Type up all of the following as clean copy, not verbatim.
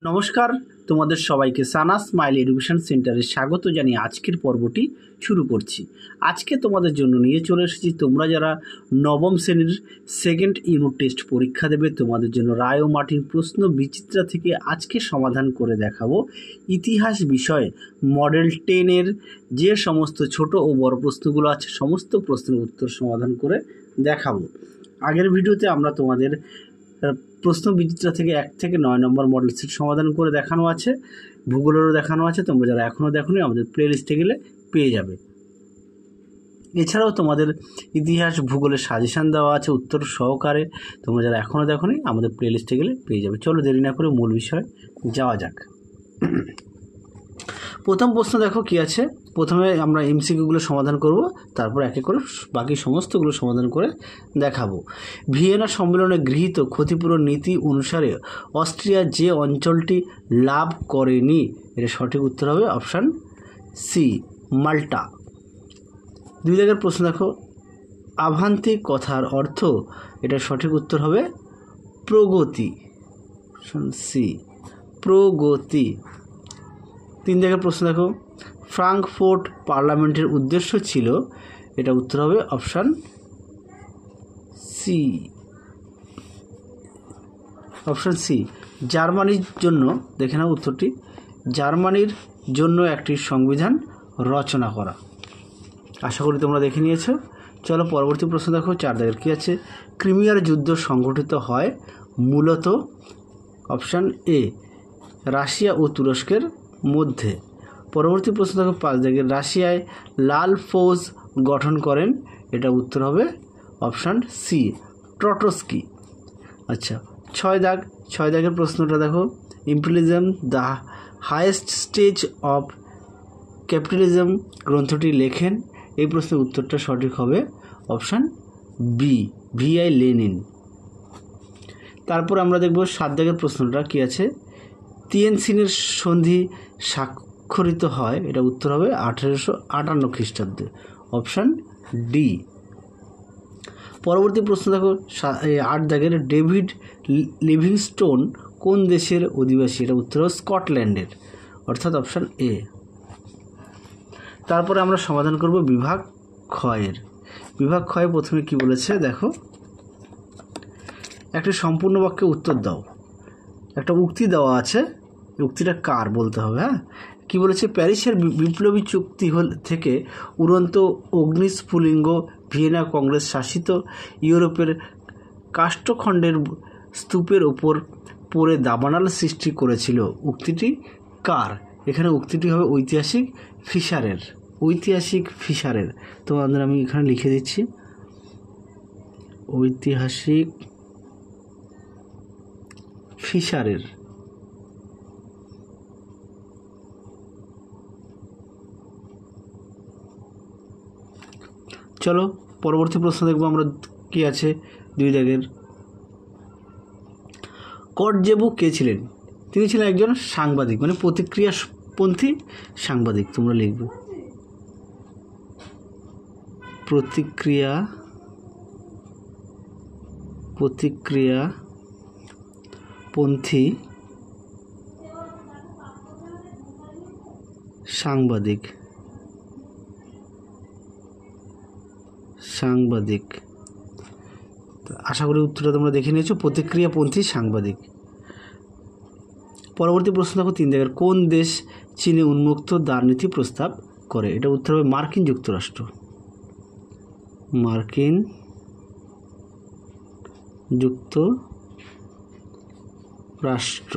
নমস্কার, তোমাদের সবাইকে সানা স্মাইল এডুকেশন সেন্টারে স্বাগত জানিয়ে আজকের পর্বটি শুরু করছি। আজকে তোমাদের জন্য নিয়ে চলে এসেছি তোমরা যারা নবম শ্রেণীর সেকেন্ড ইউনিট টেস্ট পরীক্ষা দেবে তোমাদের জন্য রায় ও মার্টিন প্রশ্ন বিচিত্রা থেকে আজকে সমাধান করে দেখাবো। ইতিহাস বিষয়ে মডেল 10-এর যে সমস্ত ছোট ও বড় প্রশ্নগুলো আছে সমস্ত প্রশ্নের উত্তর সমাধান করে দেখাবো। আগের ভিডিওতে আমরা তোমাদের প্রশ্ন বিচিত্রা থেকে 1 থেকে 9 নম্বর মডেল সেট সমাধান করে দেখানো আছে, ভূগোলেরও দেখানো আছে। তোমরা যারা এখনও দেখোনি আমাদের প্লে লিস্টে গেলে পেয়ে যাবে। এছাড়াও তোমাদের ইতিহাস ভূগোলের সাজেশান দেওয়া আছে উত্তর সহকারে। তোমরা যারা এখনও দেখোনি আমাদের প্লে লিস্টে গেলে পেয়ে যাবে। চলো দেরি না করে মূল বিষয়ে যাওয়া যাক। প্রথম প্রশ্ন দেখো কি আছে। প্রথমে আমরা এমসিকিউগুলো সমাধান করব, তারপর একে করে বাকি সমস্তগুলো সমাধান করে দেখাবো। ভিয়েনা সম্মেলনে গৃহীত ক্ষতিপূরণ নীতি অনুসারে অস্ট্রিয়া যে অঞ্চলটি লাভ করেনি, এটা সঠিক উত্তর হবে অপশান সি, মাল্টা। 2 দাগের প্রশ্ন দেখো, আভান্তিক কথার অর্থ, এটা সঠিক উত্তর হবে প্রগতি, সি, প্রগতি। 3 দাগের প্রশ্ন দেখো, ফ্রাঙ্কফুর্ট পার্লামেন্টের উদ্দেশ্য ছিল, এটা উত্তর হবে অপশান সি, অপশান সি, জার্মানির জন্য। দেখে নাও উত্তরটি, জার্মানির জন্য একটি সংবিধান রচনা করা। আশা করি তোমরা দেখে নিয়েছো। চলো পরবর্তী প্রশ্ন দেখো। 4 দাগের কী আছে, ক্রিমিয়ার যুদ্ধ সংঘটিত হয় মূলত অপশান এ, রাশিয়া ও তুরস্কের মধ্যে। পরবর্তী প্রশ্ন দেখো 5 দাগের, রাশিয়ায় লাল ফৌজ গঠন করেন, এটা উত্তর হবে অপশান সি, ট্রটস্কি। আচ্ছা 6 দাগের প্রশ্নটা দেখো, imperialism the highest stage of capitalism গ্রন্থটি লেখেন, এই প্রশ্নের উত্তরটা সঠিক হবে অপশান বি, VI লেনিন। তারপর আমরা দেখব 7 দাগের প্রশ্নটা কি আছে, তিয়েনজিনের সন্ধি স্বাক্ষরিত হয়, এটা উত্তর হবে 1858 খ্রিস্টাব্দে, অপশান ডি। পরবর্তী প্রশ্ন দেখো 8 দাগের, ডেভিড লিভিংস্টোন কোন দেশের অধিবাসী, এটা উত্তর হবে স্কটল্যান্ডের, অর্থাৎ অপশান এ। তারপরে আমরা সমাধান করব বিভাগ ক্ষয়ের। বিভাগ ক্ষয়ে প্রথমে কি বলেছে দেখো, একটি সম্পূর্ণ বাক্যে উত্তর দাও। একটা উক্তি দেওয়া আছে, উক্তিটা কার বলতে হবে। হ্যাঁ, কী বলেছে, প্যারিসের বিপ্লবী চুক্তি থেকে উড়ন্ত অগ্নিস্ফুলিঙ্গ ভিয়েনা কংগ্রেস শাসিত ইউরোপের কাষ্ঠখণ্ডের স্তূপের ওপর পড়ে দাবানল সৃষ্টি করেছিল। উক্তিটি কার? এখানে উক্তিটি হবে ঐতিহাসিক ফিশারের, ঐতিহাসিক ফিশারের। তোমাদের আমি এখানে লিখে দিচ্ছি, ঐতিহাসিক ফিশারের। চলো পরবর্তী প্রশ্ন দেখবো আমরা কি আছে। 2 দাগের, কটজেবু কে ছিলেন? তিনি ছিলেন একজন সাংবাদিক, মানে প্রতিক্রিয়াপন্থী সাংবাদিক। তোমরা লিখবে প্রতিক্রিয়াপন্থী সাংবাদিক। আশা করি উত্তরটা তোমরা দেখে নিয়েছো, প্রতিক্রিয়াপন্থী সাংবাদিক। পরবর্তী প্রশ্ন দেখো 3 দাগের, কোন দেশ চীনে উন্মুক্ত দ্বার নীতি প্রস্তাব করে, এটা উত্তর হবে মার্কিন যুক্তরাষ্ট্র, মার্কিন যুক্তরাষ্ট্র।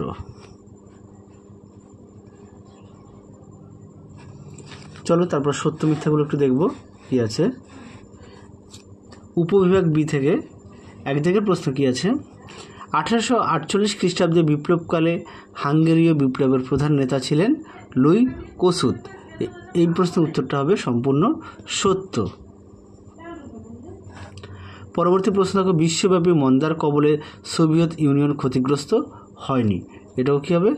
চলো তারপর সত্য মিথ্যাগুলো একটু দেখব কি আছে। উপবিভাগ বি থেকে 1 দাগের প্রশ্ন কি আছে, 1848 খ্রিস্টাব্দে বিপ্লবকালে হাঙ্গেরীয় বিপ্লবের প্রধান নেতা ছিলেন লুই কোসুত। এই প্রশ্নের উত্তরটা হবে সম্পূর্ণ সত্য। পরবর্তী প্রশ্ন দেখো, বিশ্বব্যাপী মন্দার কবলে সোভিয়েত ইউনিয়ন ক্ষতিগ্রস্ত হয়নি, এটাও কি হবে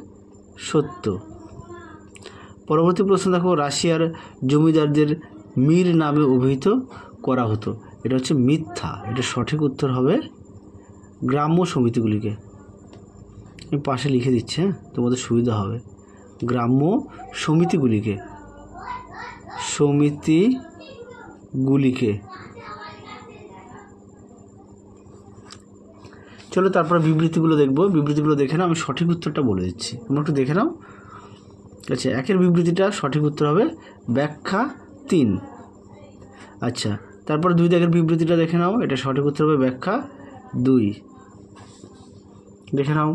সত্য। পরবর্তী প্রশ্ন দেখো, রাশিয়ার জমিদারদের মীর নামে অভিহিত করা হতো, এটা হচ্ছে মিথ্যা, এটা সঠিক উত্তর হবে গ্রাম্য সমিতিগুলিকে। আমি পাশে লিখে দিচ্ছি, হ্যাঁ, তোমাদের সুবিধা হবে। গ্রাম্য সমিতিগুলিকে চলো তারপরে বিবৃতিগুলো দেখবো। বিবৃতিগুলো দেখে নাও, আমি সঠিক উত্তরটা বলে দিচ্ছি, তোমরা একটু দেখে নাও। আচ্ছা, একের বিবৃতিটা সঠিক উত্তর হবে ব্যাখ্যা 3। আচ্ছা, তারপর 2 দাগের বিবৃতিটা দেখে নাও, এটা সঠিক উত্তর হবে ব্যাখ্যা 2। দেখে নাও।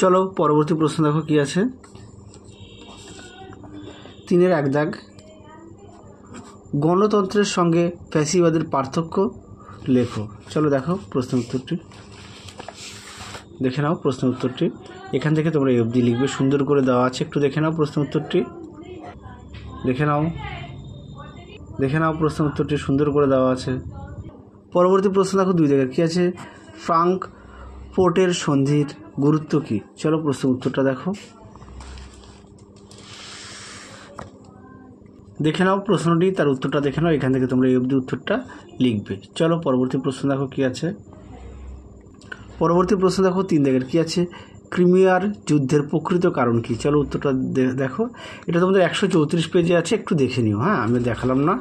চলো পরবর্তী প্রশ্ন দেখো কি আছে। 3-এর 1 দাগ, গণতন্ত্রের সঙ্গে ফ্যাসিবাদের পার্থক্য লেখো। চলো দেখো প্রশ্ন উত্তরটি, দেখে নাও প্রশ্ন উত্তরটি। এখান থেকে তোমরা এই অবধি লিখবে, সুন্দর করে দেওয়া আছে, একটু দেখে নাও প্রশ্ন উত্তরটি। দেখে নাও প্রশ্ন উত্তরটি সুন্দর করে দেওয়া আছে। পরবর্তী প্রশ্ন দেখো 2 দাগের কী আছে, ফ্রাঙ্কফুর্টের সন্ধির গুরুত্ব কী। চলো প্রশ্ন উত্তরটা দেখো, দেখে নাও প্রশ্নটি, তার উত্তরটা দেখে নাও। এখান থেকে তোমরা এই অবধি উত্তরটা লিখবে। চলো পরবর্তী প্রশ্ন দেখো কি আছে। পরবর্তী প্রশ্ন দেখো 3 দাগের কী আছে, ক্রিমিয়ার যুদ্ধের প্রকৃত কারণ কী। চলো উত্তরটা দেখো, এটা তোমাদের 134 পেজে আছে, একটু দেখে নিও, হ্যাঁ, আমি দেখালাম না।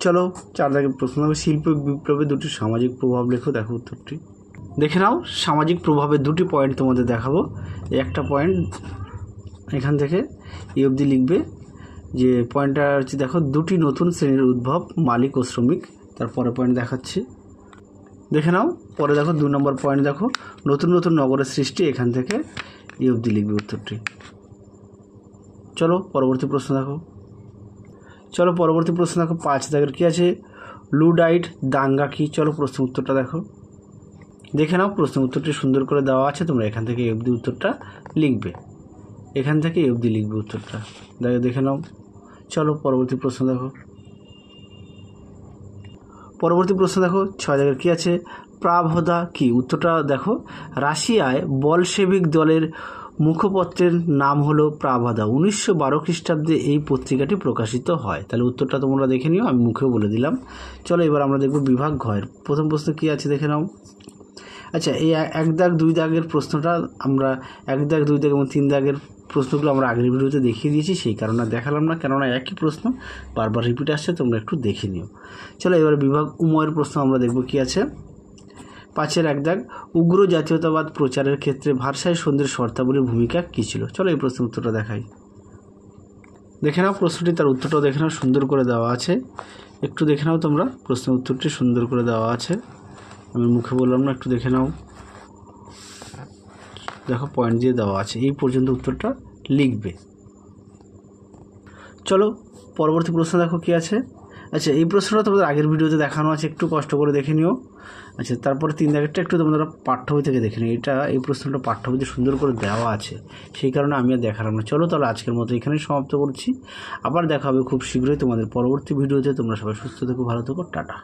চলো 4 দাগের প্রশ্ন হবে, শিল্প বিপ্লবে 2টি সামাজিক প্রভাব লেখো। দেখো উত্তরটি দেখে নাও। সামাজিক প্রভাবের 2টি পয়েন্ট তোমাদের দেখাবো। একটা পয়েন্ট এখান থেকে এই অবধি লিখবে, যে পয়েন্টটা হচ্ছে দেখো, 2টি নতুন শ্রেণীর উদ্ভব, মালিক ও শ্রমিক। তারপরে পয়েন্ট দেখাচ্ছি, দেখে নাও। পরে দেখো 2 নম্বর পয়েন্ট দেখো, নতুন নতুন নগরের সৃষ্টি। এখান থেকে এই অবধি লিখবে উত্তরটি। চলো পরবর্তী প্রশ্ন দেখো। 5 দাগের কী আছে, লুডাইট দাঙ্গা কী। চলো প্রশ্ন উত্তরটা দেখো, দেখে নাও। প্রশ্ন উত্তরটি সুন্দর করে দেওয়া আছে, তোমরা এখান থেকে এই অবধি উত্তরটা লিখবে, উত্তরটা দেখে নাও। চলো পরবর্তী প্রশ্ন দেখো। 6 দাগের কী আছে, প্রাভদা কী। উত্তরটা দেখো, রাশিয়ায় বলশেভিক দলের মুখপত্রের নাম হলো প্রাভদা। 1912 খ্রিস্টাব্দে এই পত্রিকাটি প্রকাশিত হয়। তাহলে উত্তরটা তোমরা দেখে নিও, আমি মুখেও বলে দিলাম। চলো এবার আমরা দেখব বিভাগ ঘয়ের প্রথম প্রশ্ন কী আছে, দেখে নাও। আচ্ছা, এই 1 দাগ 2 দাগের প্রশ্নটা আমরা 1 দাগ 2 দাগ এবং 3 দাগের প্রশ্নগুলো আমরা আগের ভিডিওতে দেখিয়ে দিয়েছি, সেই কারণে দেখালাম না, কেননা একই প্রশ্ন বারবার রিপিট আসছে, তোমরা একটু দেখে নিও। চলো এবার বিভাগ উময়ের প্রশ্ন আমরা দেখব কি আছে। 5-এর 1 দাগ, উগ্র জাতীয়তাবাদ প্রচারের ক্ষেত্রে ভার্সাই সন্ধির শর্তাবলীর ভূমিকা কী ছিল। চলো এই প্রশ্নের উত্তরটা দেখাই, দেখে নাও প্রশ্নটি, তার উত্তরটাও দেখে নাও, সুন্দর করে দেওয়া আছে, একটু দেখে নাও তোমরা। প্রশ্নের উত্তরটি সুন্দর করে দেওয়া আছে, আমি মুখে বললাম না, একটু দেখে নাও। দেখো পয়েন্ট দিয়ে দেওয়া আছে, এই পর্যন্ত উত্তরটা লিখবে। চলো পরবর্তী প্রশ্ন দেখো কি আছে। আচ্ছা, এই প্রশ্নটা তোমাদের আগের ভিডিওতে দেখানো আছে, একটু কষ্ট করে দেখে নিও। আচ্ছা, তারপরে 3 দাগেরটা একটু তোমরা পাঠ্যবই থেকে দেখে নিও। এই প্রশ্নটা পাঠ্যবইতে সুন্দর করে দেওয়া আছে, সেই কারণে আমি আর দেখালাম না। চলো তাহলে আজকের মতো এখানেই সমাপ্ত করছি, আবার দেখা হবে খুব শীঘ্রই তোমাদের পরবর্তী ভিডিওতে। তোমরা সবাই সুস্থ থেকো, ভালো থেকো, টাটা।